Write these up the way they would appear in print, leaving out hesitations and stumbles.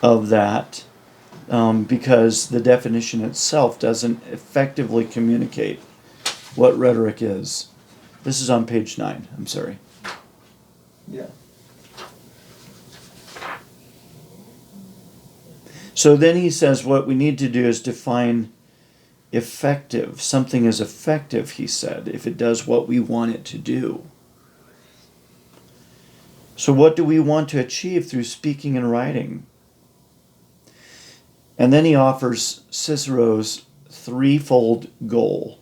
of that because the definition itself doesn't effectively communicate what rhetoric is. This is on page 9, I'm sorry. Yeah. So then he says what we need to do is define effective. Something is effective, he said, if it does what we want it to do. So what do we want to achieve through speaking and writing? And then he offers Cicero's threefold goal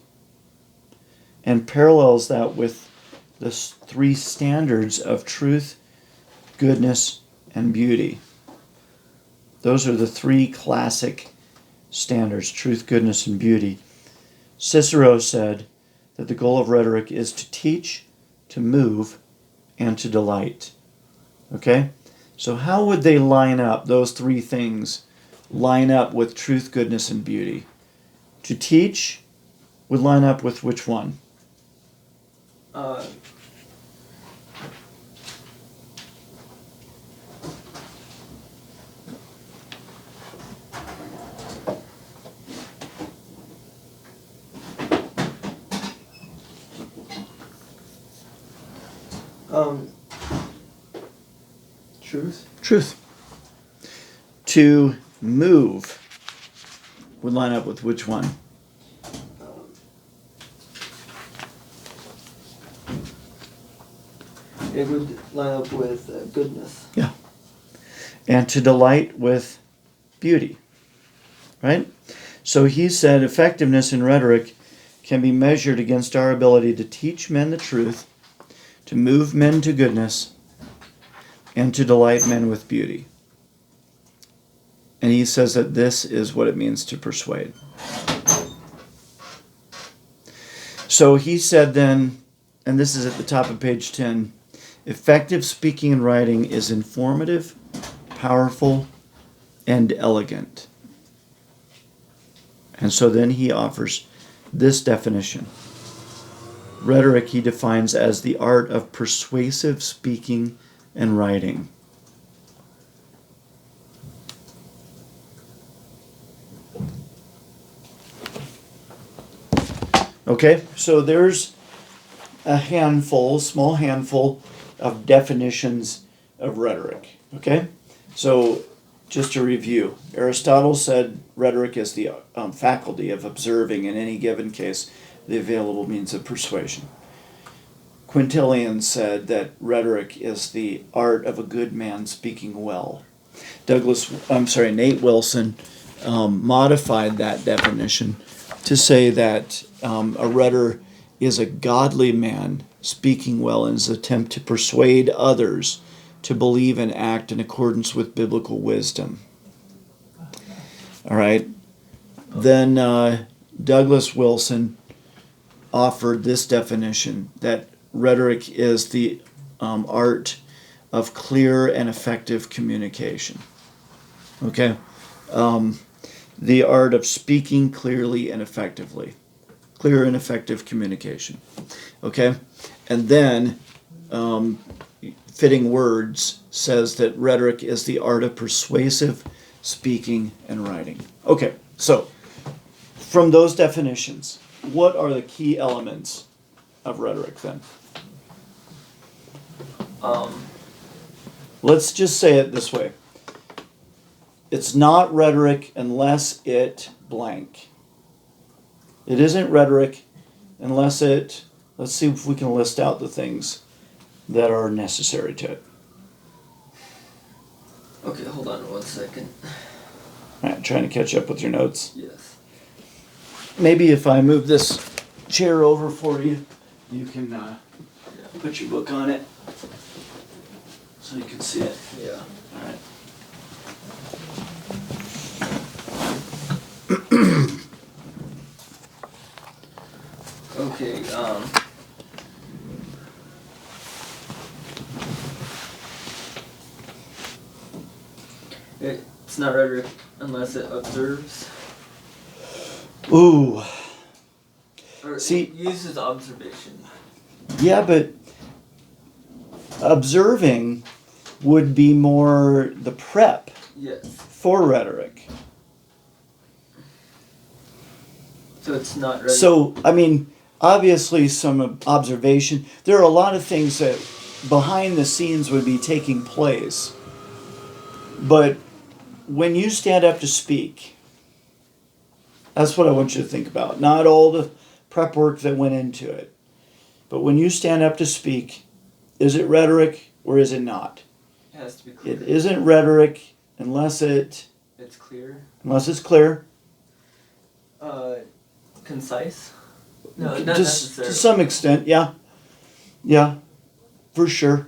and parallels that with the 3 standards of truth, goodness, and beauty. Those are the 3 classic standards, truth, goodness, and beauty. Cicero said that the goal of rhetoric is to teach, to move, and to delight. Okay? So how would they line up, those 3 things, line up with truth, goodness, and beauty? To teach would line up with which one? Truth. Truth. To move would line up with which one? It would line up with goodness. Yeah. And to delight with beauty. Right? So he said effectiveness in rhetoric can be measured against our ability to teach men the truth, to move men to goodness, and to delight men with beauty. And he says that this is what it means to persuade. So he said then, and this is at the top of page 10, effective speaking and writing is informative, powerful, and elegant. And so then he offers this definition. Rhetoric he defines as the art of persuasive speaking and writing. Okay, so there's a small handful of definitions of rhetoric. Okay, so just to review, Aristotle said rhetoric is the faculty of observing in any given case the available means of persuasion. Quintilian said that rhetoric is the art of a good man speaking well. Nate Wilson modified that definition to say that a rhetor is a godly man speaking well in his attempt to persuade others to believe and act in accordance with biblical wisdom. All right. Then Douglas Wilson offered this definition, that rhetoric is the art of clear and effective communication. Okay? The art of speaking clearly and effectively. Clear and effective communication. Okay? And then Fitting Words says that rhetoric is the art of persuasive speaking and writing. Okay, so from those definitions, what are the key elements of rhetoric then? Let's just say it this way. It's not rhetoric unless it blank. It isn't rhetoric unless it, let's see if we can list out the things that are necessary to it. Okay, hold on 1 second. All right, trying to catch up with your notes. Yes. Maybe if I move this chair over for you, you can put your book on it so you can see it. Yeah. All right. Okay, it's not rhetoric unless it observes. Ooh. Or See, it uses observation. Yeah, but observing would be more the prep Yes. for rhetoric. So it's not rhetoric. So, I mean, obviously some observation. There are a lot of things that behind the scenes would be taking place. But when you stand up to speak, that's what I want you to think about. Not all the prep work that went into it. But when you stand up to speak, is it rhetoric or is it not? It has to be clear. It isn't rhetoric unless it's clear. clear. Concise? No, not To necessarily. some extent, yeah. Yeah, for sure.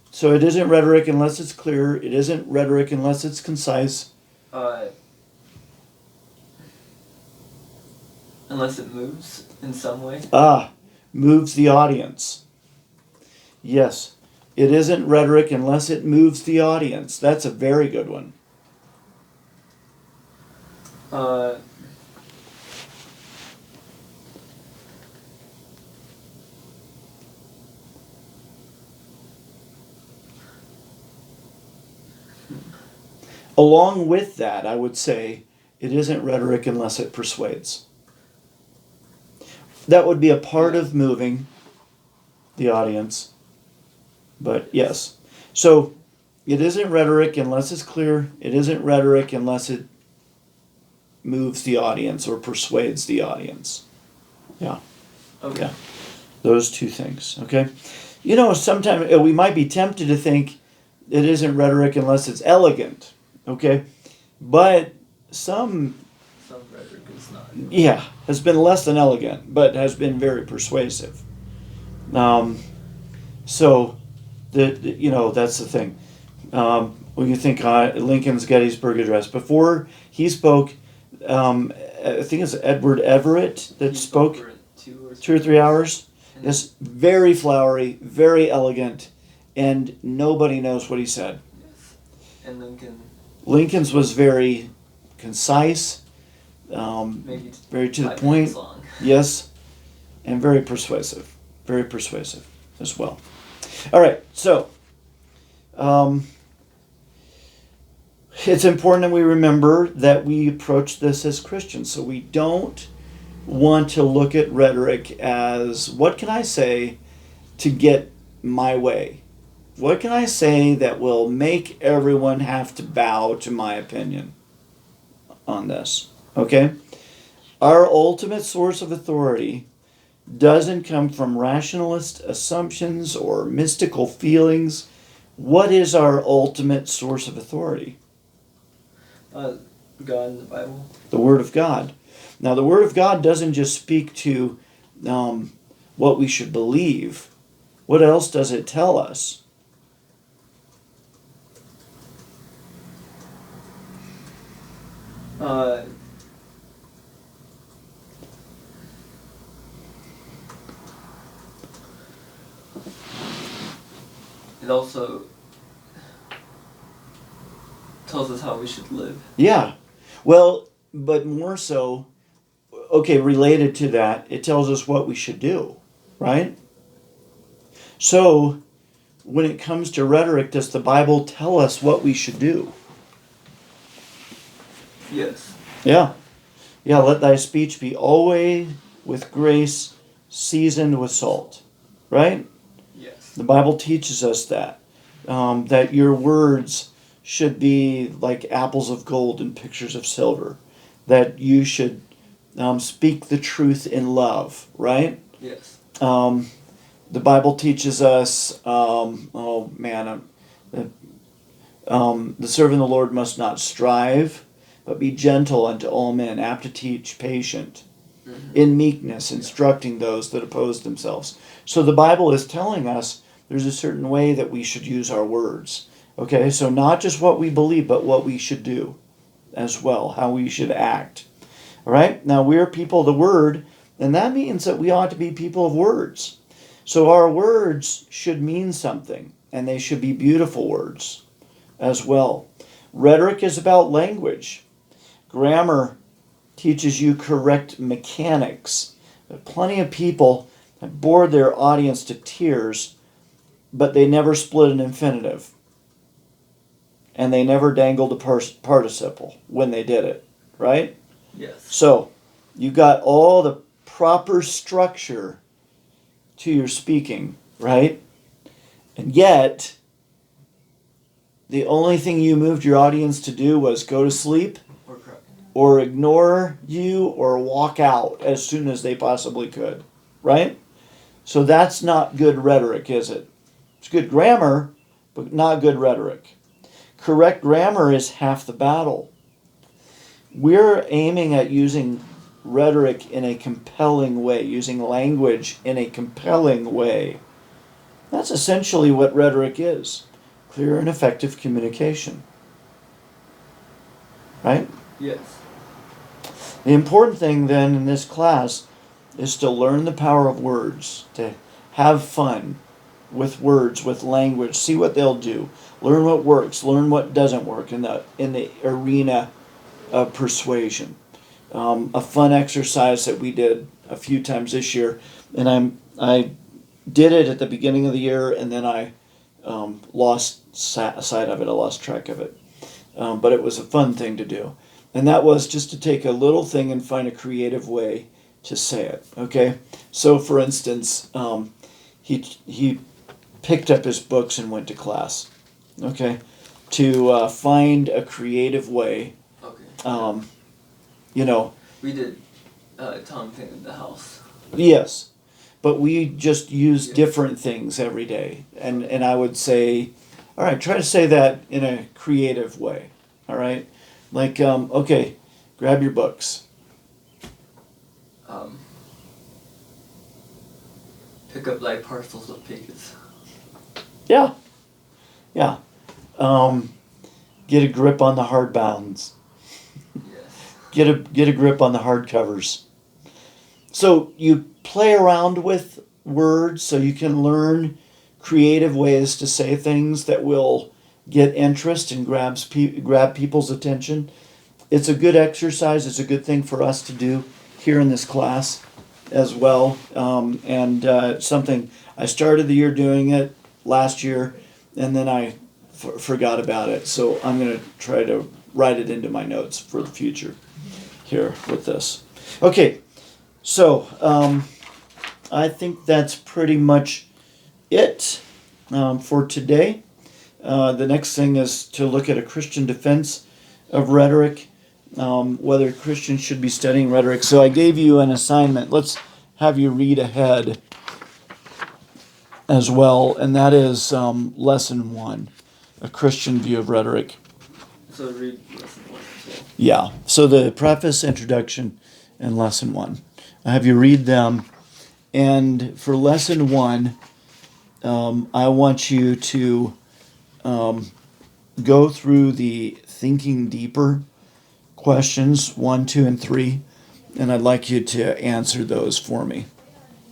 So it isn't rhetoric unless it's clear. It isn't rhetoric unless it's concise. Unless it moves in some way. Moves the audience. Yes. It isn't rhetoric unless it moves the audience. That's a very good one. Along with that, I would say it isn't rhetoric unless it persuades. That would be a part of moving the audience. But yes. So it isn't rhetoric unless it's clear. It isn't rhetoric unless it moves the audience or persuades the audience. Yeah. Okay. Yeah. Those two things. Okay. You know, sometimes we might be tempted to think it isn't rhetoric unless it's elegant. Okay. But some rhetoric is not. Yeah, has been less than elegant, but has been very persuasive. So, that's the thing. When you think Lincoln's Gettysburg Address, before he spoke, I think it's Edward Everett that spoke for 2 or 3 hours. Yes, very flowery, very elegant, and nobody knows what he said. Yes. And Lincoln's was very concise, maybe very to the 5 point. minutes long. Yes, and very persuasive as well. All right, so it's important that we remember that we approach this as Christians. So we don't want to look at rhetoric as, what can I say to get my way? What can I say that will make everyone have to bow to my opinion on this? Okay? Our ultimate source of authority doesn't come from rationalist assumptions or mystical feelings. What is our ultimate source of authority? God in the Bible. The Word of God. Now, the Word of God doesn't just speak to what we should believe. What else does it tell us? It also tells us how we should live. Yeah. Well, but more so, okay, related to that, it tells us what we should do, right? So, when it comes to rhetoric, does the Bible tell us what we should do? Yes. Yeah. Yeah, let thy speech be always with grace, seasoned with salt. Right? Yes. The Bible teaches us that. That your words should be like apples of gold and pictures of silver. That you should speak the truth in love. Right? Yes. The Bible teaches us, the servant of the Lord must not strive, but be gentle unto all men, apt to teach, patient, in meekness, instructing those that oppose themselves. So the Bible is telling us there's a certain way that we should use our words. Okay, so not just what we believe, but what we should do as well, how we should act. All right, now we're people of the Word, and that means that we ought to be people of words. So our words should mean something, and they should be beautiful words as well. Rhetoric is about language. Grammar teaches you correct mechanics. Plenty of people have bored their audience to tears, but they never split an infinitive. and they never dangled a participle when they did it, right? Yes. So you got all the proper structure to your speaking, right? And yet, the only thing you moved your audience to do was go to sleep Or correct. or ignore you or walk out as soon as they possibly could, right? So that's not good rhetoric, is it? It's good grammar, but not good rhetoric. Correct grammar is half the battle. We're aiming at using rhetoric in a compelling way, using language in a compelling way. That's essentially what rhetoric is. Clear and effective communication. Right? Yes. The important thing then in this class is to learn the power of words, to have fun with words, with language, see what they'll do, learn what works, learn what doesn't work in the arena of persuasion. A fun exercise that we did a few times this year, and I did it at the beginning of the year, and then I lost sight of it. I lost track of it, but it was a fun thing to do, and that was just to take a little thing and find a creative way to say it. Okay, so for instance, he picked up his books and went to class. Okay, to find a creative way. Okay. You know. We did Tom painted the house. Yes, but we just use Yes. different things every day, and I would say, all right, try to say that in a creative way. All right, like okay, grab your books. Pick up like parcels of pages. Yeah, yeah. Get a grip on the hardbounds. Yes. Get a grip on the hardcovers. So you play around with words so you can learn creative ways to say things that will get interest and grab people's attention. It's a good exercise. It's a good thing for us to do here in this class as well. And something I started the year doing it last year, and then I forgot about it. So I'm going to try to write it into my notes for the future here with this. Okay, so I think that's pretty much it for today. The next thing is to look at a Christian defense of rhetoric, whether Christians should be studying rhetoric. So I gave you an assignment. Let's have you read ahead as well, and that is lesson 1, a Christian view of rhetoric. So read lesson 1 as well. Yeah, so the preface, introduction, and lesson 1. I have you read them, and for lesson 1, I want you to go through the thinking deeper questions 1, 2, and 3, and I'd like you to answer those for me.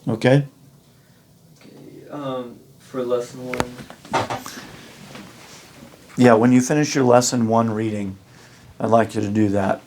Okay? Okay. For lesson 1. Yeah, when you finish your lesson 1 reading, I'd like you to do that.